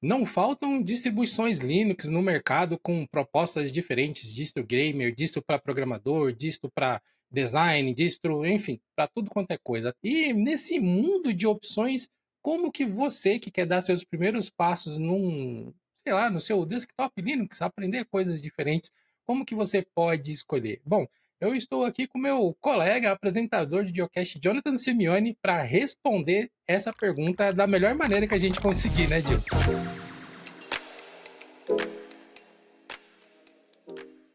Não faltam distribuições Linux no mercado com propostas diferentes, distro gamer, distro para programador, distro para design, distro, enfim, para tudo quanto é coisa. E nesse mundo de opções, como que você que quer dar seus primeiros passos num, sei lá, no seu desktop Linux, aprender coisas diferentes, como que você pode escolher? Bom, eu estou aqui com meu colega, apresentador de Geocast, Jonathan Simeone, para responder essa pergunta da melhor maneira que a gente conseguir, né, Gil?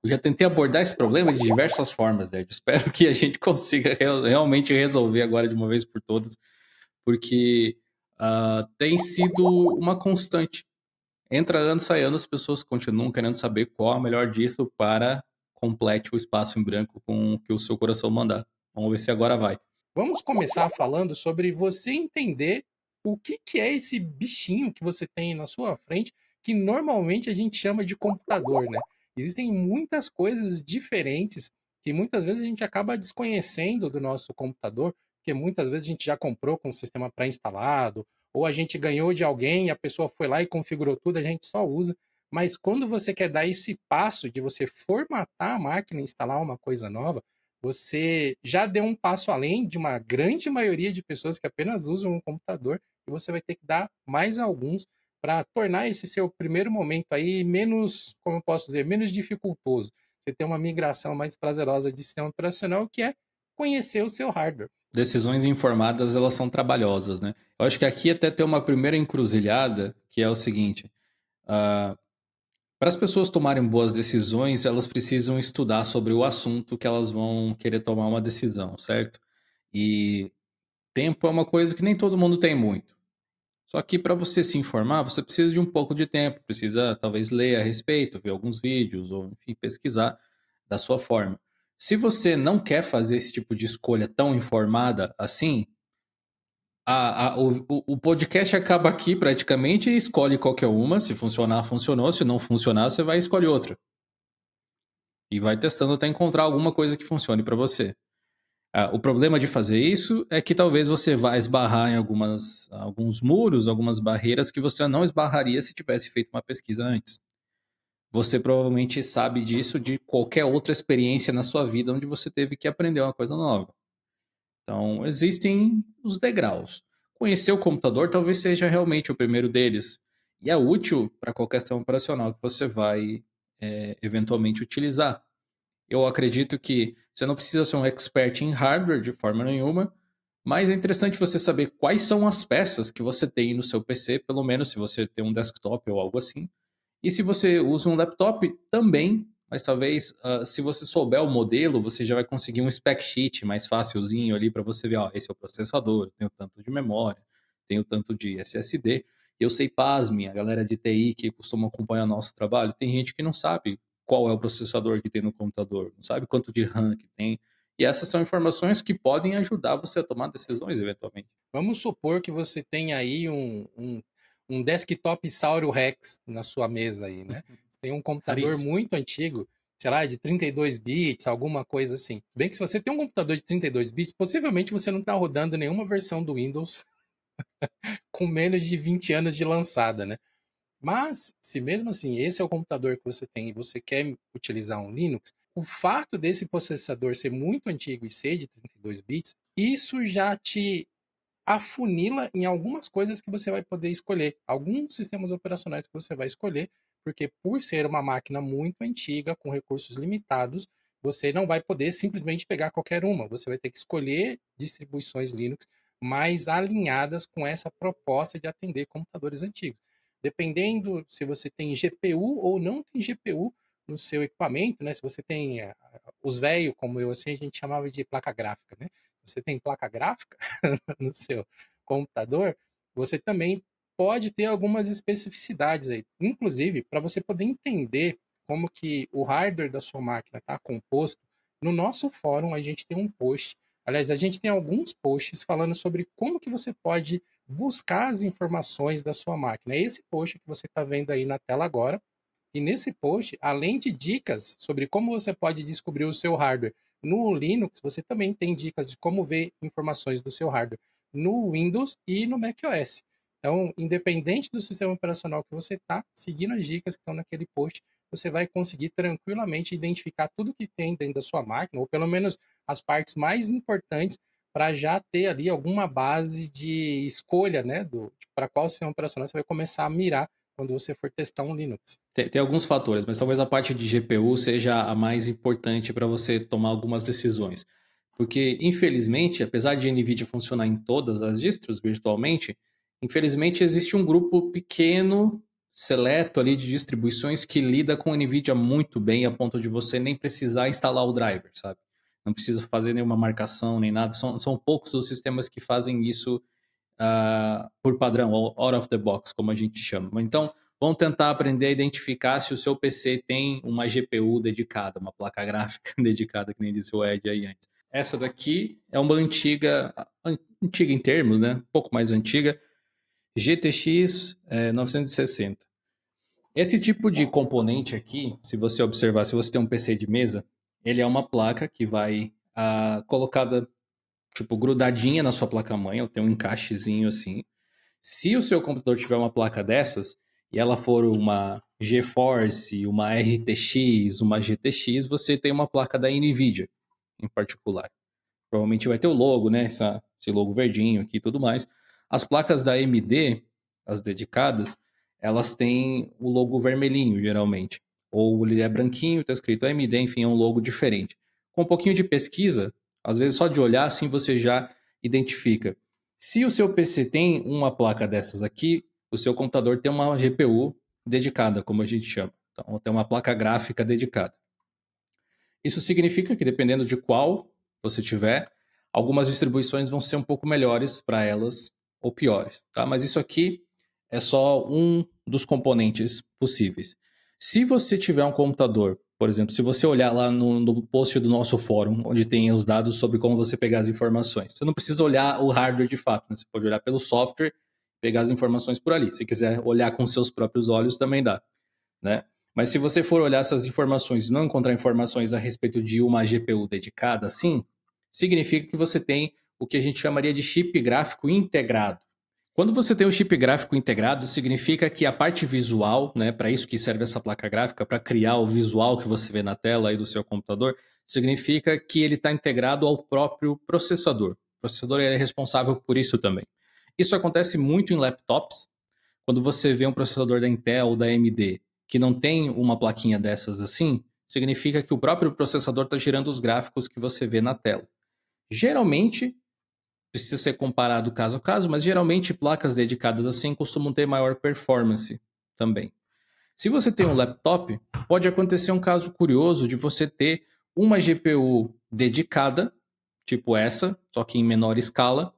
Eu já tentei abordar esse problema de diversas formas, Ed. Espero que a gente consiga realmente resolver agora de uma vez por todas, porque tem sido uma constante. Entra ano, sai ano, as pessoas continuam querendo saber qual a melhor disso para complete o espaço em branco com o que o seu coração mandar. Vamos ver se agora vai. Vamos começar falando sobre você entender o que, que é esse bichinho que você tem na sua frente, que normalmente a gente chama de computador, né? Existem muitas coisas diferentes que muitas vezes a gente acaba desconhecendo do nosso computador, porque muitas vezes a gente já comprou com o sistema pré-instalado, ou a gente ganhou de alguém e a pessoa foi lá e configurou tudo, a gente só usa. Mas quando você quer dar esse passo de você formatar a máquina e instalar uma coisa nova, você já deu um passo além de uma grande maioria de pessoas que apenas usam um computador e você vai ter que dar mais alguns para tornar esse seu primeiro momento aí menos, como eu posso dizer, menos dificultoso. Você tem uma migração mais prazerosa de sistema operacional, que é conhecer o seu hardware. Decisões informadas, elas são trabalhosas, né? Eu acho que aqui até tem uma primeira encruzilhada, que é o seguinte. ah, Para as pessoas tomarem boas decisões, elas precisam estudar sobre o assunto que elas vão querer tomar uma decisão, certo? E tempo é uma coisa que nem todo mundo tem muito. Só que para você se informar, você precisa de um pouco de tempo, precisa talvez ler a respeito, ver alguns vídeos, ou enfim, pesquisar da sua forma. Se você não quer fazer esse tipo de escolha tão informada assim, o podcast acaba aqui praticamente e escolhe qualquer uma. Se funcionar, funcionou. Se não funcionar, você vai escolher outra. E vai testando até encontrar alguma coisa que funcione para você. O problema de fazer isso é que talvez você vá esbarrar em alguns muros, algumas barreiras que você não esbarraria se tivesse feito uma pesquisa antes. Você provavelmente sabe disso de qualquer outra experiência na sua vida onde você teve que aprender uma coisa nova. Então, existem os degraus. Conhecer o computador talvez seja realmente o primeiro deles. E é útil para qualquer sistema operacional que você vai eventualmente utilizar. Eu acredito que você não precisa ser um expert em hardware de forma nenhuma, mas é interessante você saber quais são as peças que você tem no seu PC, pelo menos se você tem um desktop ou algo assim. E se você usa um laptop, também, mas talvez se você souber o modelo, você já vai conseguir um spec sheet mais facilzinho ali para você ver, ó, esse é o processador, tem o tanto de memória, tem o tanto de SSD. Eu sei, pasme, a galera de TI que costuma acompanhar nosso trabalho, tem gente que não sabe qual é o processador que tem no computador, não sabe quanto de RAM que tem. E essas são informações que podem ajudar você a tomar decisões eventualmente. Vamos supor que você tem aí um desktop Sauro Rex na sua mesa aí, né? Você tem um computador Raríssimo. muito antigo, sei lá, de 32 bits, alguma coisa assim. Se bem que se você tem um computador de 32 bits, possivelmente você não está rodando nenhuma versão do Windows com menos de 20 anos de lançada, né? Mas, se mesmo assim esse é o computador que você tem e você quer utilizar um Linux, o fato desse processador ser muito antigo e ser de 32 bits, isso já te afunila em algumas coisas que você vai poder escolher, alguns sistemas operacionais que você vai escolher, porque por ser uma máquina muito antiga, com recursos limitados, você não vai poder simplesmente pegar qualquer uma, você vai ter que escolher distribuições Linux mais alinhadas com essa proposta de atender computadores antigos. Dependendo se você tem GPU ou não tem GPU no seu equipamento, né? Se você tem os velhos, como eu assim, a gente chamava de placa gráfica, né? Você tem placa gráfica no seu computador, você também pode ter algumas especificidades aí. Inclusive, para você poder entender como que o hardware da sua máquina está composto, no nosso fórum a gente tem um post. Aliás, a gente tem alguns posts falando sobre como que você pode buscar as informações da sua máquina. É esse post que você está vendo aí na tela agora. E nesse post, além de dicas sobre como você pode descobrir o seu hardware no Linux, você também tem dicas de como ver informações do seu hardware no Windows e no macOS. Então, independente do sistema operacional que você está, seguindo as dicas que estão naquele post, você vai conseguir tranquilamente identificar tudo que tem dentro da sua máquina, ou pelo menos as partes mais importantes, para já ter ali alguma base de escolha, né, para qual sistema operacional você vai começar a mirar quando você for testar um Linux. Tem alguns fatores, mas talvez a parte de GPU seja a mais importante para você tomar algumas decisões. Porque, infelizmente, apesar de a NVIDIA funcionar em todas as distros virtualmente, infelizmente existe um grupo pequeno, seleto ali de distribuições que lida com a NVIDIA muito bem a ponto de você nem precisar instalar o driver, sabe? Não precisa fazer nenhuma marcação nem nada. São poucos os sistemas que fazem isso por padrão, out of the box, como a gente chama. Então, vamos tentar aprender a identificar se o seu PC tem uma GPU dedicada, uma placa gráfica dedicada, que nem disse o Ed aí antes. Essa daqui é uma antiga em termos, né? Um pouco mais antiga, GTX 960. Esse tipo de componente aqui, se você observar, se você tem um PC de mesa, ele é uma placa que vai colocada, tipo, grudadinha na sua placa-mãe, ela tem um encaixezinho assim. Se o seu computador tiver uma placa dessas e ela for uma GeForce, uma RTX, uma GTX, você tem uma placa da NVIDIA em particular. Provavelmente vai ter o logo, né? Esse logo verdinho aqui e tudo mais. As placas da AMD, as dedicadas, elas têm o logo vermelhinho, geralmente. Ou ele é branquinho, está escrito AMD, enfim, é um logo diferente. Com um pouquinho de pesquisa, às vezes só de olhar assim você já identifica. Se o seu PC tem uma placa dessas aqui, o seu computador tem uma GPU dedicada, como a gente chama. Então, tem uma placa gráfica dedicada. Isso significa que, dependendo de qual você tiver, algumas distribuições vão ser um pouco melhores para elas ou piores, tá? Mas isso aqui é só um dos componentes possíveis. Se você tiver um computador, por exemplo, se você olhar lá no post do nosso fórum, onde tem os dados sobre como você pegar as informações, você não precisa olhar o hardware de fato, né? Você pode olhar pelo software, pegar as informações por ali. Se quiser olhar com seus próprios olhos, também dá, né? Mas se você for olhar essas informações e não encontrar informações a respeito de uma GPU dedicada, assim, significa que você tem o que a gente chamaria de chip gráfico integrado. Quando você tem um chip gráfico integrado, significa que a parte visual, né, para isso que serve essa placa gráfica, para criar o visual que você vê na tela aí do seu computador, significa que ele está integrado ao próprio processador. O processador é responsável por isso também. Isso acontece muito em laptops. Quando você vê um processador da Intel ou da AMD que não tem uma plaquinha dessas assim, significa que o próprio processador está gerando os gráficos que você vê na tela. Geralmente, precisa ser comparado caso a caso, mas geralmente placas dedicadas assim costumam ter maior performance também. Se você tem um laptop, pode acontecer um caso curioso de você ter uma GPU dedicada, tipo essa, só que em menor escala,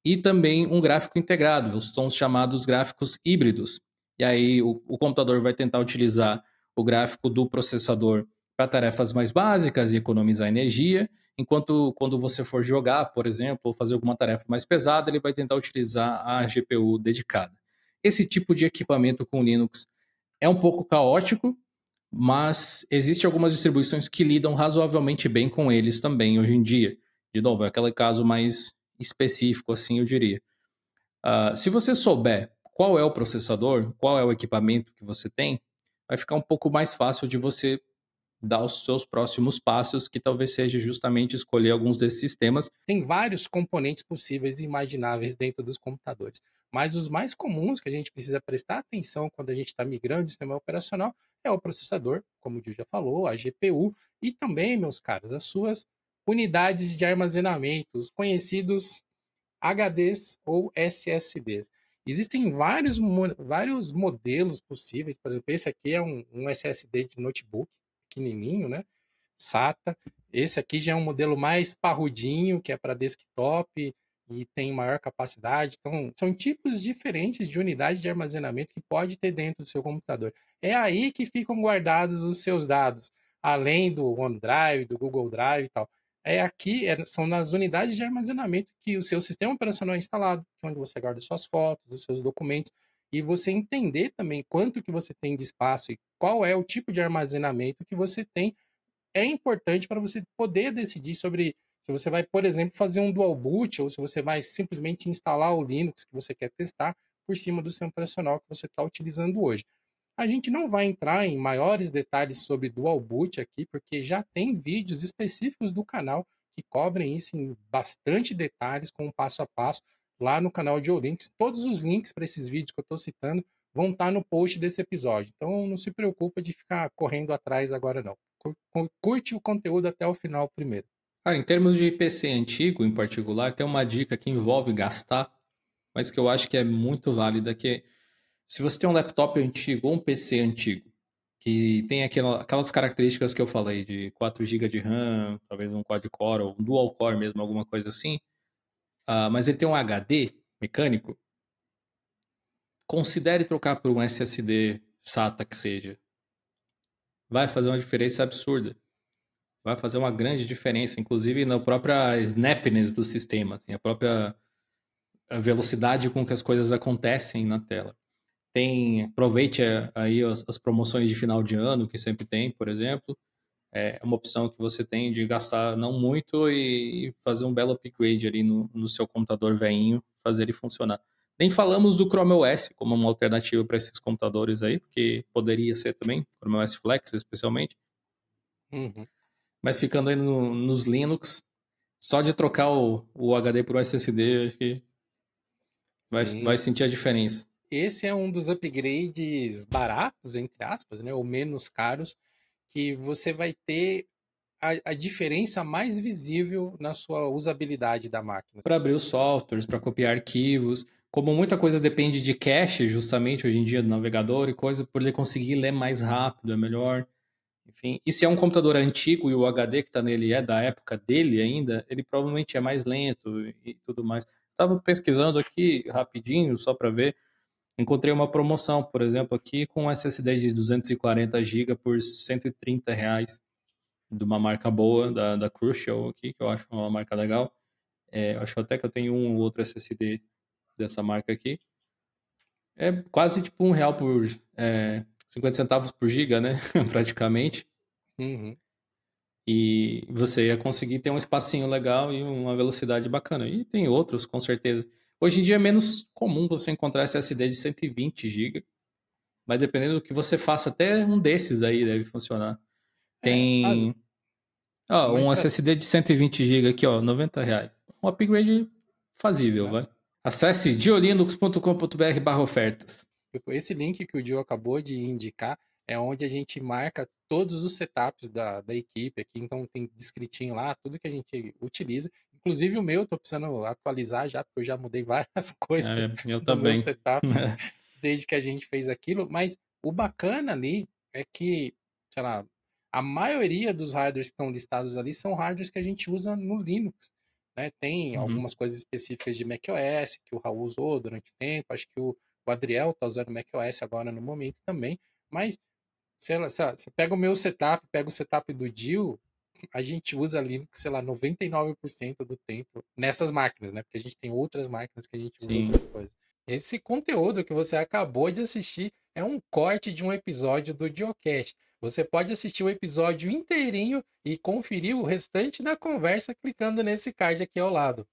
e também um gráfico integrado, são os chamados gráficos híbridos. E aí o computador vai tentar utilizar o gráfico do processador para tarefas mais básicas e economizar energia, enquanto quando você for jogar, por exemplo, ou fazer alguma tarefa mais pesada, ele vai tentar utilizar a GPU dedicada. Esse tipo de equipamento com Linux é um pouco caótico, mas existem algumas distribuições que lidam razoavelmente bem com eles também hoje em dia. De novo, é aquele caso mais específico, assim, eu diria. Se você souber qual é o processador, qual é o equipamento que você tem, vai ficar um pouco mais fácil de você dar os seus próximos passos, que talvez seja justamente escolher alguns desses sistemas. Tem vários componentes possíveis e imagináveis dentro dos computadores, mas os mais comuns que a gente precisa prestar atenção quando a gente está migrando de sistema operacional é o processador, como o Gil já falou, a GPU e também, meus caros, as suas unidades de armazenamento, os conhecidos HDs ou SSDs. Existem vários modelos possíveis, por exemplo, esse aqui é um SSD de notebook, pequenininho, né? SATA. Esse aqui já é um modelo mais parrudinho, que é para desktop e tem maior capacidade. Então, são tipos diferentes de unidade de armazenamento que pode ter dentro do seu computador. É aí que ficam guardados os seus dados, além do OneDrive, do Google Drive e tal. São nas unidades de armazenamento que o seu sistema operacional é instalado, onde você guarda suas fotos, os seus documentos, e você entender também quanto que você tem de espaço e qual é o tipo de armazenamento que você tem é importante para você poder decidir sobre se você vai, por exemplo, fazer um dual boot ou se você vai simplesmente instalar o Linux que você quer testar, por cima do sistema operacional que você está utilizando hoje. A gente não vai entrar em maiores detalhes sobre Dual Boot aqui, porque já tem vídeos específicos do canal que cobrem isso em bastante detalhes, com um passo a passo, lá no canal de Olinks. Todos os links para esses vídeos que eu estou citando vão estar no post desse episódio. Então não se preocupa de ficar correndo atrás agora não. Curte o conteúdo até o final primeiro. Cara, em termos de PC antigo, em particular, tem uma dica que envolve gastar, mas que eu acho que é muito válida, que é, se você tem um laptop antigo ou um PC antigo, que tem aquelas características que eu falei, de 4 GB de RAM, talvez um quad-core ou um dual-core mesmo, alguma coisa assim, mas ele tem um HD mecânico, considere trocar por um SSD SATA que seja. Vai fazer uma diferença absurda. Vai fazer uma grande diferença, inclusive na própria snapness do sistema, assim, a própria velocidade com que as coisas acontecem na tela. Aproveite aí as promoções de final de ano, que sempre tem, por exemplo. É uma opção que você tem de gastar não muito e fazer um belo upgrade ali no seu computador velhinho, fazer ele funcionar. Nem falamos do Chrome OS como uma alternativa para esses computadores aí, porque poderia ser também, Chrome OS Flex especialmente. Uhum. Mas ficando aí nos Linux, só de trocar o HD por SSD, acho que vai Sim. sentir a diferença. Esse é um dos upgrades baratos, entre aspas, né, ou menos caros, que você vai ter a diferença mais visível na sua usabilidade da máquina. Para abrir os softwares, para copiar arquivos, como muita coisa depende de cache, justamente hoje em dia, do navegador e coisa, por ele conseguir ler mais rápido, é melhor. Enfim, e se é um computador antigo e o HD que está nele é da época dele ainda, ele provavelmente é mais lento e tudo mais. Estava pesquisando aqui rapidinho, só para ver. Encontrei uma promoção, por exemplo, aqui com um SSD de 240 GB por R$ 130, de uma marca boa, da Crucial aqui, que eu acho uma marca legal. Eu acho até que eu tenho um ou outro SSD dessa marca aqui. É quase tipo R$ 1 por 50 centavos por giga, né? Praticamente. Uhum. E você ia conseguir ter um espacinho legal e uma velocidade bacana. E tem outros, com certeza. Hoje em dia é menos comum você encontrar SSD de 120 GB, mas dependendo do que você faça, até um desses aí deve funcionar. É, Tem mas um SSD de 120 GB aqui, ó, R$ 90. Um upgrade fazível, vai. Acesse diolinux.com.br/ofertas. esse link que o Gil acabou de indicar é onde a gente marca todos os setups da equipe aqui, então tem descritinho lá, tudo que a gente utiliza. Inclusive o meu, tô precisando atualizar já, porque eu já mudei várias coisas Eu do meu também. setup desde que a gente fez aquilo, mas o bacana ali é que, sei lá, a maioria dos hardwares que estão listados ali são hardwares que a gente usa no Linux, né? Tem Uhum. algumas coisas específicas de macOS que o Raul usou durante o tempo, acho que o Adriel tá usando macOS agora no momento também, mas sei lá, você pega o meu setup, pega o setup do Dio, a gente usa Linux, sei lá, 99% do tempo nessas máquinas, né? Porque a gente tem outras máquinas que a gente usa Sim. outras coisas. Esse conteúdo que você acabou de assistir é um corte de um episódio do Diocast. Você pode assistir o episódio inteirinho e conferir o restante da conversa clicando nesse card aqui ao lado.